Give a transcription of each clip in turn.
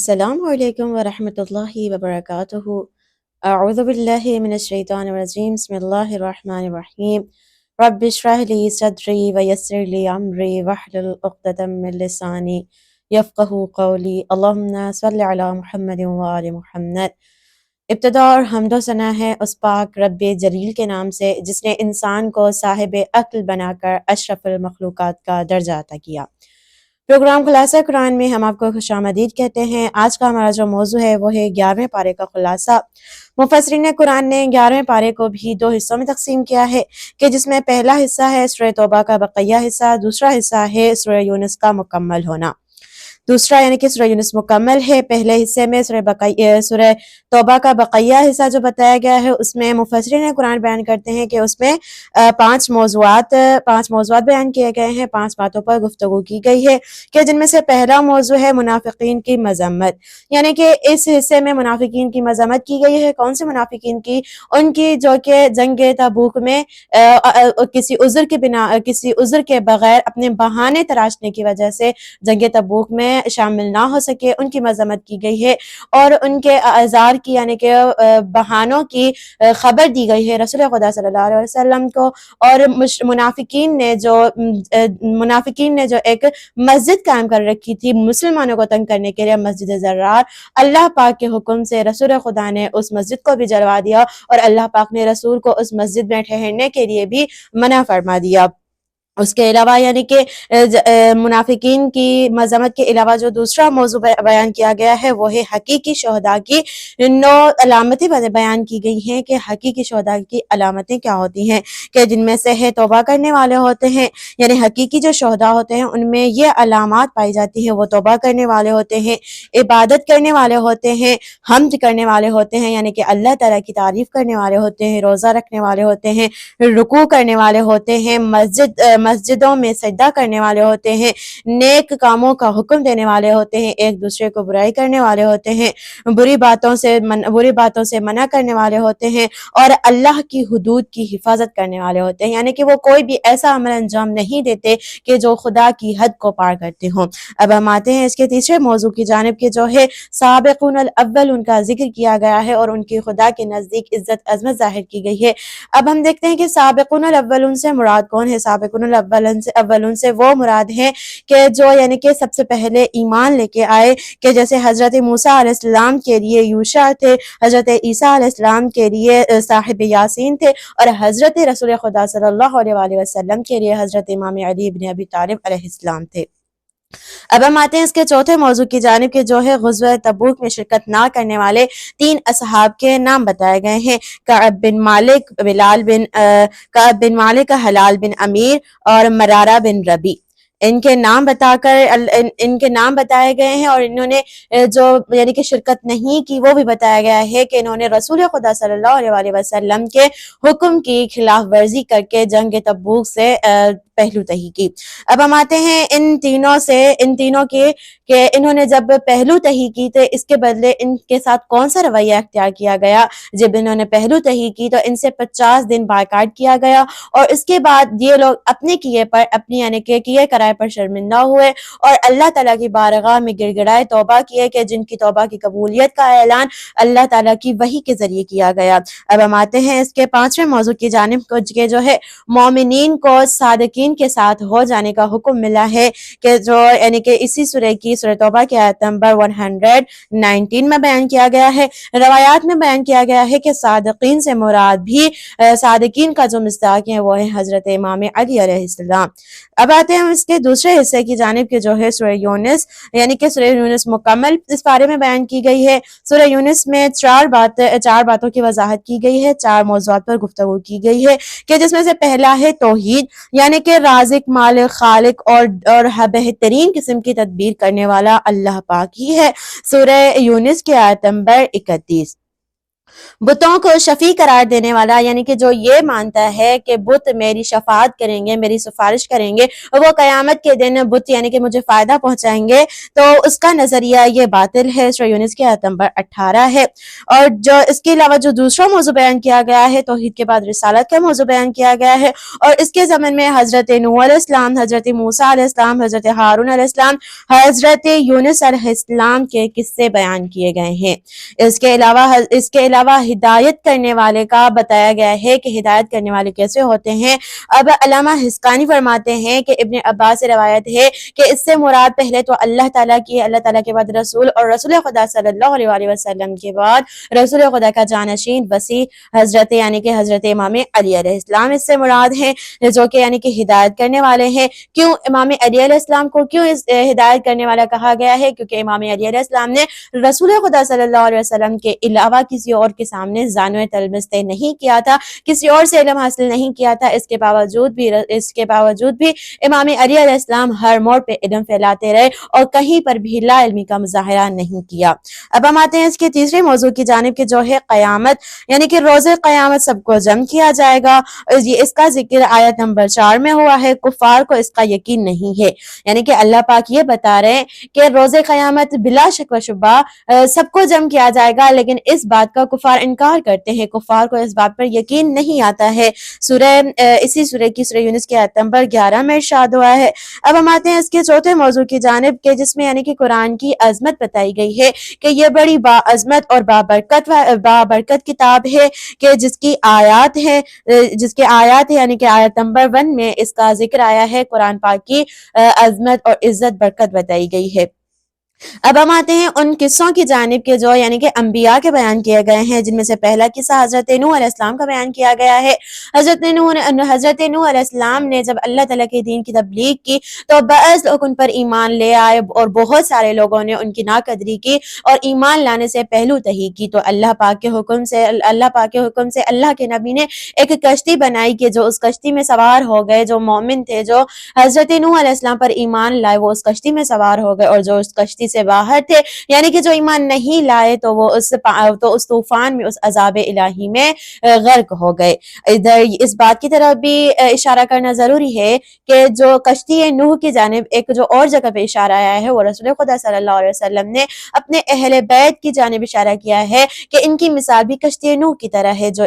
السلام علیکم ورحمۃ اللہ وبرکاتہ۔ اعوذ باللہ من الشیطان الرجیم، بسم اللہ الرحمن الرحیم۔ رب اشرح لی صدری ویسر لی امری واحلل عقدۃ من لسانی یفقہوا قولی، اللہم صل علی محمد وآل محمد۔ ابتدا اور حمد و ثنا ہے اس پاک رب جلیل کے نام سے جس نے انسان کو صاحب عقل بنا کر اشرف المخلوقات کا درجہ عطا کیا۔ پروگرام خلاصہ قرآن میں ہم آپ کو خوش آمدید کہتے ہیں۔ آج کا ہمارا جو موضوع ہے وہ ہے 11ویں پارے کا خلاصہ۔ مفسرین قرآن نے 11ویں پارے کو بھی 2 حصوں میں تقسیم کیا ہے کہ جس میں پہلا حصہ ہے سورہ توبہ کا بقیہ حصہ، دوسرا حصہ ہے سورہ یونس کا مکمل ہونا۔ دوسرا یعنی کہ سورہ یونس مکمل ہے۔ پہلے حصے میں سورہ توبہ کا بقیہ حصہ جو بتایا گیا ہے اس میں مفسرین قرآن بیان کرتے ہیں کہ اس میں 5 موضوعات بیان کیے گئے ہیں، 5 باتوں پر گفتگو کی گئی ہے کہ جن میں سے پہلا موضوع ہے منافقین کی مذمت، یعنی کہ اس حصے میں منافقین کی مذمت کی گئی ہے۔ کون سے منافقین کی؟ ان کی جو کہ جنگ تبوک میں کسی عذر کے بغیر اپنے بہانے تراشنے کی وجہ سے جنگ تبوک میں شامل نہ ہو سکے، ان کی مذمت کی گئی ہے، اور ان کے اعذار کی یعنی کہ بہانوں کی خبر دی گئی ہے رسول خدا صلی اللہ علیہ وسلم کو۔ اور منافقین نے جو ایک مسجد قائم کر رکھی تھی مسلمانوں کو تنگ کرنے کے لیے، مسجد زرار، اللہ پاک کے حکم سے رسول خدا نے اس مسجد کو بھی جلوا دیا اور اللہ پاک نے رسول کو اس مسجد میں ٹھہرنے کے لیے بھی منع فرما دیا۔ اس کے علاوہ یعنی کہ منافقین کی مذمت کے علاوہ جو دوسرا موضوع بیان کیا گیا ہے وہ ہے حقیقی شہداء کی 9 علامتیں بیان کی گئی ہیں کہ حقیقی شہداء کی علامتیں کیا ہوتی ہیں، کہ جن میں سے ہے توبہ کرنے والے ہوتے ہیں، یعنی حقیقی جو شہداء ہوتے ہیں ان میں یہ علامات پائی جاتی ہیں، وہ توبہ کرنے والے ہوتے ہیں، عبادت کرنے والے ہوتے ہیں، حمد کرنے والے ہوتے ہیں یعنی کہ اللہ تعالیٰ کی تعریف کرنے والے ہوتے ہیں، روزہ رکھنے والے ہوتے ہیں، رکوع کرنے والے ہوتے ہیں، مسجدوں میں سجدہ کرنے والے ہوتے ہیں، نیک کاموں کا حکم دینے والے ہوتے ہیں، ایک دوسرے کو برائی کرنے والے ہوتے ہیں، بری باتوں سے منع کرنے والے ہوتے ہیں، اور اللہ کی حدود کی حفاظت کرنے والے ہوتے ہیں، یعنی کہ وہ کوئی بھی ایسا عمل انجام نہیں دیتے کہ جو خدا کی حد کو پار کرتے ہوں۔ اب ہم آتے ہیں اس کے تیسرے موضوع کی جانب کہ جو ہے سابقون الاول، ان کا ذکر کیا گیا ہے اور ان کی خدا کے نزدیک عزت عظمت ظاہر کی گئی ہے۔ اب ہم دیکھتے ہیں کہ سابقون الاولون سے مراد کون ہے۔ سابقون الاولون سے وہ مراد ہیں کہ جو یعنی کہ سب سے پہلے ایمان لے کے آئے، کہ جیسے حضرت موسیٰ علیہ السلام کے لیے یوشع تھے، حضرت عیسیٰ علیہ السلام کے لیے صاحب یاسین تھے، اور حضرت رسول خدا صلی اللہ علیہ وآلہ وسلم کے لیے حضرت امام علی بن ابی طالب علیہ السلام تھے۔ اب ہم آتے ہیں اس کے چوتھے موضوع کی جانب کہ جو ہے غزوہ تبوک میں شرکت نہ کرنے والے 3 اصحاب کے نام بتائے گئے ہیں، کعب بن مالک، حلال بن امیر اور مرارہ بن ربی۔ ان کے نام بتائے گئے ہیں، اور انہوں نے جو یعنی کہ شرکت نہیں کی وہ بھی بتایا گیا ہے کہ انہوں نے رسول خدا صلی اللہ علیہ وآلہ وسلم کے حکم کی خلاف ورزی کر کے جنگ تبوک سے پہلو تہی کی۔ اب ہم آتے ہیں ان تینوں کے کہ انہوں نے جب پہلو تہی کی تو اس کے بدلے ان کے ساتھ کون سا رویہ اختیار کیا گیا۔ جب انہوں نے پہلو تہی کی تو ان سے 50 دن بائیکاٹ کیا گیا، اور اس کے بعد یہ لوگ اپنے اپنی یعنی کہ کیے کرائے پر شرمندہ ہوئے اور اللہ تعالیٰ کی بارگاہ میں گڑ گڑائے توبہ کیے، کہ جن کی توبہ کی قبولیت کا اعلان اللہ تعالیٰ کی وحی کے ذریعے کیا گیا۔ اب ہم آتے ہیں اس کے 5ویں موضوع کی جانب کہ جو ہے مومنین کو صادقین کے ساتھ ہو جانے کا حکم ملا ہے، کہ جو یعنی کہ اسی سورہ توبہ کی آیت نمبر 119 میں بیان کیا گیا ہے۔ روایات میں بیان کیا گیا ہے کہ صادقین سے مراد بھی صادقین کا جو مصداق ہے وہ ہے حضرت امام علی علیہ السلام۔ اب آتے ہیں ہم اس کے دوسرے حصے کی جانب کہ جو ہے سورہ یونس، یعنی کہ سورہ یونس مکمل اس بارے میں بیان کی گئی ہے۔ سورہ یونس میں 4 باتوں کی وضاحت کی گئی ہے، 4 موضوعات پر گفتگو کی گئی ہے، کہ جس میں سے پہلا ہے توحید، یعنی کہ رازق، مالک، خالق اور بہترین قسم کی تدبیر کرنے والا اللہ پاک ہی ہے۔ سورہ یونس کی آیت نمبر 31۔ بتوں کو شفیع قرار دینے والا، یعنی کہ جو یہ مانتا ہے کہ بت میری شفاعت کریں گے، میری سفارش کریں گے، اور وہ قیامت کے دن بت یعنی کہ مجھے فائدہ پہنچائیں گے، تو اس کا نظریہ یہ باطل ہے۔ سورہ یونس کی آیت نمبر 18 ہے۔ اور جو اس کے علاوہ جو دوسرا موضوع بیان کیا گیا ہے، توحید کے بعد رسالت کا موضوع بیان کیا گیا ہے، اور اس کے ضمن میں حضرت نوح علیہ السلام، حضرت موسیٰ علیہ السلام، حضرت ہارون علیہ السلام، حضرت یونس علیہ السلام کے قصے بیان کیے گئے ہیں۔ اس کے علاوہ ہدایت کرنے والے کا بتایا گیا ہے کہ ہدایت کرنے والے کیسے ہوتے ہیں۔ اب علامہ حسقانی فرماتے ہیں کہ ابن عباس سے روایت ہے کہ اس سے مراد پہلے تو اللہ تعالیٰ کی، اللہ تعالیٰ کے بعد رسول، اور رسول خدا صلی اللہ علیہ وآلہ وسلم کے بعد رسول خدا کا جانشین وسیع حضرت یعنی کہ حضرت امام علی علیہ السلام اس سے مراد ہیں، جو کہ یعنی کہ ہدایت کرنے والے ہیں۔ کیوں امام علی علیہ السلام کو کیوں اس ہدایت کرنے والا کہا گیا ہے؟ کیونکہ امام علی علیہ السلام نے رسول خدا صلی اللہ علیہ وسلم کے علاوہ کسی اور کے سامنے زانو تلمس نہیں کیا تھا، کسی اور سے علم حاصل نہیں کیا تھا۔ اس کے باوجود بھی امام علی علیہ السلام ہر موڑ پہ علم پھیلاتے رہے اور کہیں پر بھی لا علمی کا مظاہرہ نہیں کیا۔ اب ہم آتے ہیں اس کے تیسرے موضوع کی جانب کہ جو ہے قیامت، یعنی کہ روز قیامت سب کو جمع کیا جائے گا۔ اس کا ذکر آیت نمبر 4 میں ہوا ہے۔ کفار کو اس کا یقین نہیں ہے، یعنی کہ اللہ پاک یہ بتا رہے ہیں کہ روز قیامت بلا شک و شبہ سب کو جمع کیا جائے گا، لیکن اس بات کا کفار انکار کرتے ہیں، کفار کو اس بات پر یقین نہیں آتا ہے۔ اسی سورہ کی سورہ یونس کی آیت نمبر 11 میں ارشاد ہوا ہے۔ اب ہم آتے ہیں اس کے چوتھے موضوع کی جانب کے جس میں یعنی کہ قرآن کی عظمت بتائی گئی ہے کہ یہ بڑی باعظمت اور بابرکت کتاب ہے کہ جس کی آیات ہے یعنی کہ آیت نمبر 1 میں اس کا ذکر آیا ہے، قرآن پاک کی عظمت اور عزت برکت بتائی گئی ہے۔ اب ہم آتے ہیں ان قصوں کی جانب کے جو یعنی کہ انبیاء کے بیان کیے گئے ہیں، جن میں سے پہلا قصہ حضرت نوح علیہ السلام کا بیان کیا گیا ہے۔ حضرت نوح علیہ السلام نے جب اللہ تعالیٰ کے دین کی تبلیغ کی تو بعض لوگ ان پر ایمان لے آئے اور بہت سارے لوگوں نے ان کی ناقدری کی اور ایمان لانے سے پہلو تہی کی، تو اللہ پاک کے حکم سے اللہ کے نبی نے ایک کشتی بنائی کہ جو اس کشتی میں سوار ہو گئے، جو مومن تھے، جو حضرت نوح علیہ السلام پر ایمان لائے، وہ اس کشتی میں سوار ہو گئے، اور جو اس کشتی سے باہر تھے یعنی کہ جو ایمان نہیں لائے تو وہ اس طوفان میں، اس عذاب الہی میں غرق ہو گئے۔ ادھر اس بات کی طرف بھی اشارہ کرنا ضروری ہے کہ جو کشتی نوح کی جانب ایک جو اور جگہ پہ اشارہ آیا ہے، وہ رسول خدا صلی اللہ علیہ وسلم نے اپنے اہل بیت کی جانب اشارہ کیا ہے کہ ان کی مثال بھی کشتی نوح کی طرح ہے، جو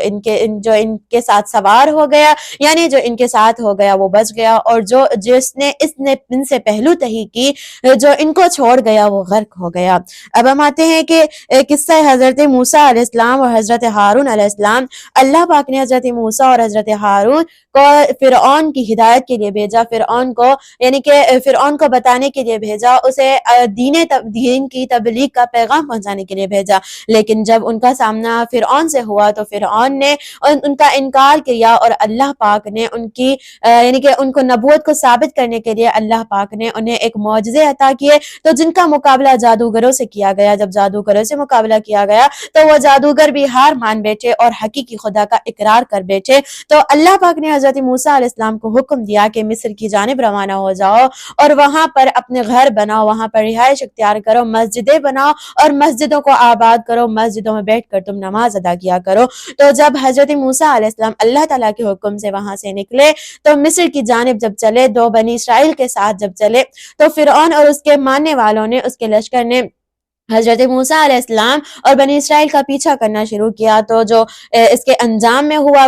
ان کے ساتھ سوار ہو گیا، یعنی جو ان کے ساتھ ہو گیا وہ بچ گیا، اور جس نے ان سے پہلو تہی کی، جو ان کو چھوڑ گیا وہ غرق ہو گیا۔ اب ہم آتے ہیں کہ قصہ حضرت موسیٰ علیہ السلام اور حضرت ہارون علیہ السلام۔ اللہ پاک نے حضرت موسیٰ اور حضرت ہارون کو فرعون کی ہدایت کے لیے بھیجا، فرعون کو بتانے کے لیے بھیجا، اسے دین کی تبلیغ کا پیغام پہنچانے کے لیے بھیجا، لیکن جب ان کا سامنا فرعون سے ہوا تو فرعون نے ان کا انکار کیا، اور اللہ پاک نے ان کو نبوت کو ثابت کرنے کے لیے اللہ پاک نے انہیں ایک معجزے عطا کیے، تو جن کا مقابلہ جادوگروں سے کیا گیا۔ جب جادوگروں سے مقابلہ کیا گیا تو وہ جادوگر بھی ہار مان بیٹھے اور حقیقی خدا کا اقرار کر بیٹھے، تو اللہ پاک نے حضرت موسیٰ علیہ السلام کو حکم دیا کہ مصر کی جانب روانہ ہو جاؤ اور وہاں پر اپنے گھر بناؤ، وہاں پر رہائش اختیار کرو، مسجدیں بناؤ اور مسجدوں کو آباد کرو، مسجدوں میں بیٹھ کر تم نماز ادا کیا کرو۔ تو جب حضرت موسیٰ علیہ السلام اللہ تعالیٰ کے حکم سے وہاں سے نکلے تو مصر کی جانب جب چلے، دو بنی اسرائیل کے ساتھ جب چلے، تو فرعون اور اس کے ماننے والوں نے، اس کے لشکر نے حضرت موسیٰ علیہ السلام اور بنی اسرائیل کا پیچھا کرنا شروع کیا، تو جو اس کے انجام میں ہوا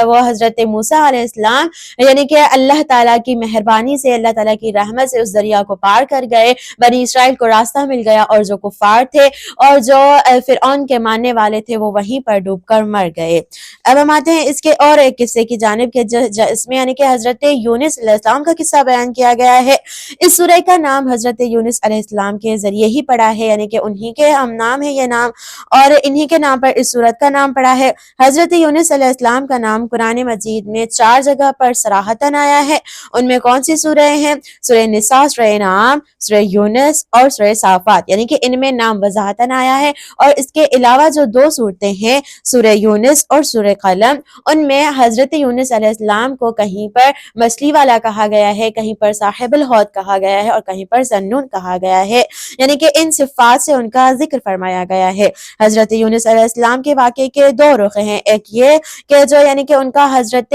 وہ حضرت موسیٰ علیہ السلام یعنی کہ اللہ تعالیٰ کی مہربانی سے، اللہ تعالیٰ کی رحمت سے اس دریا کو پار کر گئے، بنی اسرائیل کو راستہ مل گیا، اور جو کفار تھے اور جو فرعون کے ماننے والے تھے وہ وہیں پر ڈوب کر مر گئے۔ اب ہم آتے ہیں اس کے اور ایک قصے کی جانب کے اس میں یعنی کہ حضرت یونس علیہ السلام کا قصہ بیان کیا گیا ہے۔ اس سورہ کا نام حضرت یونس علیہ السلام کے ذریعے ہی پڑا ہے، یعنی کہ انہی کے ہم نام ہے یہ نام، اور انہی کے نام پر اس سورت کا نام پڑا ہے۔ حضرت یونس علیہ السلام کا نام قرآن مجید میں 4 جگہ پر صراحتاً آیا ہے۔ ان میں کون سی سورہ ہیں؟ سورہ نساء، سورہ انعام، سورہ یونس اور سورہ صافات، یعنی کہ ان میں نام وضاحتاً آیا ہے۔ اور اس کے علاوہ جو 2 سورتیں ہیں، سورہ یونس اور سورہ قلم، ان میں حضرت یونس علیہ السلام کو کہیں پر مچھلی والا کہا گیا ہے، کہیں پر صاحب الحوت کہا گیا ہے، اور کہیں پر ذنون کہا گیا ہے، یعنی کہ ان صفات بعد سے ان کا ذکر فرمایا گیا ہے۔ حضرت یونس علیہ السلام کے واقعے کے دو رخ ہیں، ایک یہ کہ جو یعنی کہ ان کا حضرت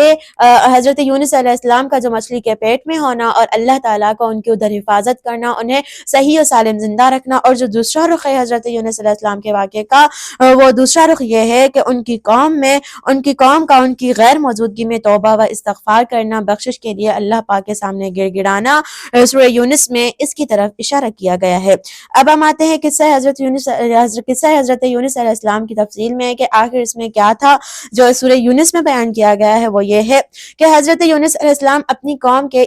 یونس علیہ السلام کا جو مچھلی کے پیٹ میں ہونا اور اللہ تعالیٰ کو ان کی ادھر حفاظت کرنا، انہیں صحیح و سالم زندہ رکھنا، اور جو دوسرا رخ ہے حضرت یونس علیہ السلام کے واقعے کا، وہ دوسرا رخ یہ ہے کہ ان کی قوم کا ان کی غیر موجودگی میں توبہ و استغفار کرنا، بخشش کے لیے اللہ پاک کے سامنے گر گڑانا۔ سورہ یونس میں اس کی طرف اشارہ کیا گیا ہے۔ اب ہم آتے ہیں قصہ حضرت یونس علیہ السلام کی تفصیل میں کہ آخر اس میں کیا تھا جو سورہ یونس میں بیان کیا گیا ہے۔ وہ یہ ہے کہ حضرت یونس علیہ السلام اپنی قوم کے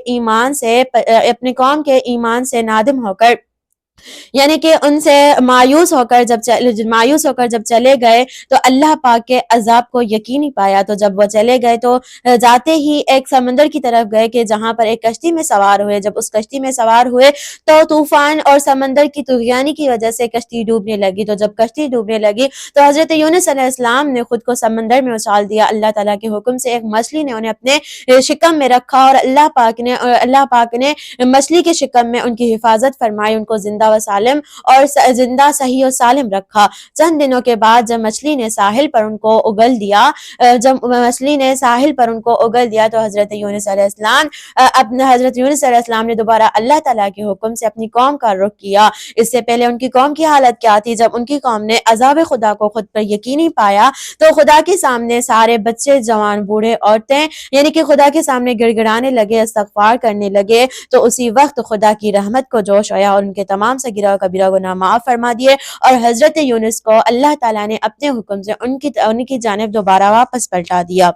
ایمان سے نادم ہو کر، یعنی کہ ان سے مایوس ہو کر جب چلے گئے تو اللہ پاک کے عذاب کو یقینی پایا۔ تو جب وہ چلے گئے تو جاتے ہی ایک سمندر کی طرف گئے کہ جہاں پر ایک کشتی میں سوار ہوئے۔ جب اس کشتی میں سوار ہوئے تو طوفان اور سمندر کی طغیانی کی وجہ سے کشتی ڈوبنے لگی۔ تو جب کشتی ڈوبنے لگی تو حضرت یونس علیہ السلام نے خود کو سمندر میں اچھال دیا۔ اللہ تعالیٰ کے حکم سے ایک مچھلی نے انہیں اپنے شکم میں رکھا اور اللہ پاک نے مچھلی کے شکم میں ان کی حفاظت فرمائی، ان کو زندہ صحیح و سالم رکھا۔ چند دنوں کے بعد جب مچھلی نے ساحل پر ان کو اگل دیا تو حضرت یونس علیہ السلام نے دوبارہ اللہ تعالیٰ کے حکم سے اپنی قوم کا رخ کیا۔ اس سے پہلے ان کی قوم کی حالت کیا تھی؟ جب ان کی قوم نے عذاب خدا کو خود پر یقینی پایا تو خدا کے سامنے سارے بچے، جوان، بوڑھے، عورتیں یعنی کہ خدا کے سامنے گڑ گڑانے لگے، استغفار کرنے لگے۔ تو اسی وقت خدا کی رحمت کو جوش آیا اور ان کے تمام صغیرہ و کبیرہ گناہ معاف فرما دیے، اور حضرت یونس کو اللہ تعالیٰ نے اپنے حکم سے ان کی جانب دوبارہ واپس پلٹا دیا۔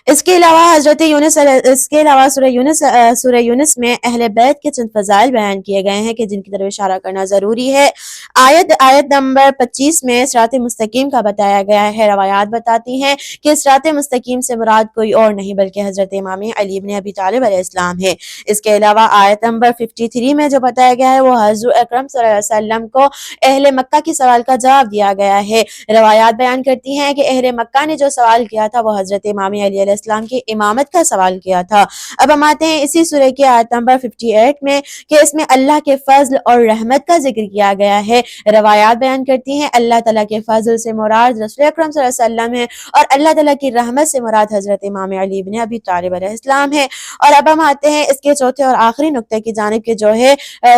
اس کے علاوہ سورہ یونس میں اہل بیت کے چند فضائل بیان کیے گئے ہیں کہ جن کی طرف اشارہ کرنا ضروری ہے۔ آیت نمبر 25 میں صراط مستقیم کا بتایا گیا ہے۔ روایات بتاتی ہیں کہ صراط مستقیم سے مراد کوئی اور نہیں بلکہ حضرت امام علی بن ابی طالب علیہ السلام ہے۔ اس کے علاوہ آیت نمبر 53 میں جو بتایا گیا ہے وہ حضور اکرم صلی اللہ علیہ وسلم کو اہل مکہ کے سوال کا جواب دیا گیا ہے۔ روایات بیان کرتی ہیں کہ اہل مکہ نے جو سوال کیا تھا وہ حضرت امام علی علیہ السلام کی امامت کا سوال کیا تھا۔ اب ہم آتے ہیں اسی سورہ کی آیت نمبر 58 میں کہ اس میں اللہ کے فضل اور رحمت کا ذکر کیا گیا ہے۔ روایات بیان کرتی ہیں اللہ تعالیٰ کے فضل سے مراد رسول اکرم صلی اللہ علیہ وسلم ہے اور اللہ تعالیٰ کی رحمت سے مراد حضرت امام علی بن ابی طالب علیہ السلام ہے۔ اور اب ہم آتے ہیں اس کے چوتھے اور آخری نقطے کی جانب کہ جو ہے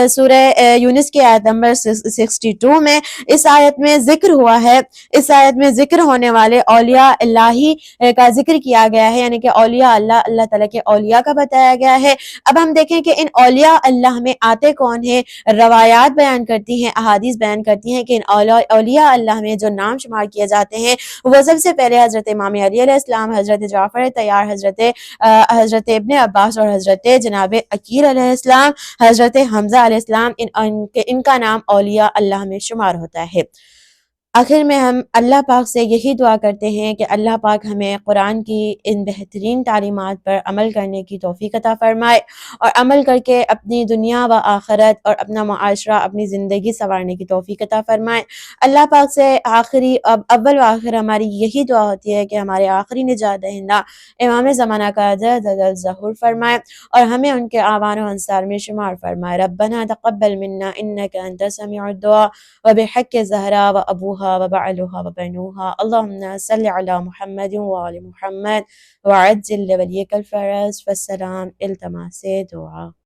سورہ یونس کی آیت نمبر 62 میں اس آیت میں ذکر ہونے والے اولیاء الہی کا ذکر کیا گیا ہے، یعنی کہ اولیاء اللہ تعالیٰ کے اولیاء کا بتایا گیا ہے۔ اب ہم دیکھیں کہ ان اولیاء اللہ میں آتے کون ہیں۔ روایات بیان کرتی ہیں، احادیث بیان کرتی ہیں کہ ان اولیاء اللہ میں جو نام شمار کیے جاتے ہیں وہ سب سے پہلے حضرت امام علی علیہ السلام، حضرت جعفر طیار، حضرت ابن عباس اور حضرت جناب عقیل علیہ السلام، حضرت حمزہ علیہ السلام، ان کا نام اولیاء اللہ میں شمار ہوتا ہے۔ آخر میں ہم اللہ پاک سے یہی دعا کرتے ہیں کہ اللہ پاک ہمیں قرآن کی ان بہترین تعلیمات پر عمل کرنے کی توفیق عطا فرمائے اور عمل کر کے اپنی دنیا و آخرت اور اپنا معاشرہ، اپنی زندگی سنوارنے کی توفیق عطا فرمائے۔ اللہ پاک سے اول و آخر ہماری یہی دعا ہوتی ہے کہ ہمارے آخری نجات دہندہ امام زمانہ کا ظہور فرمائے اور ہمیں ان کے اعوان و انصار میں شمار فرمائے۔ ربنا تقبل منا انک انت سمیع الدعاء وبحق زہرا و ابوها وبعلها وبنوها اللهم صل على محمد وآل محمد وعجل لوليك الفرج، والسلام، التماس دعا۔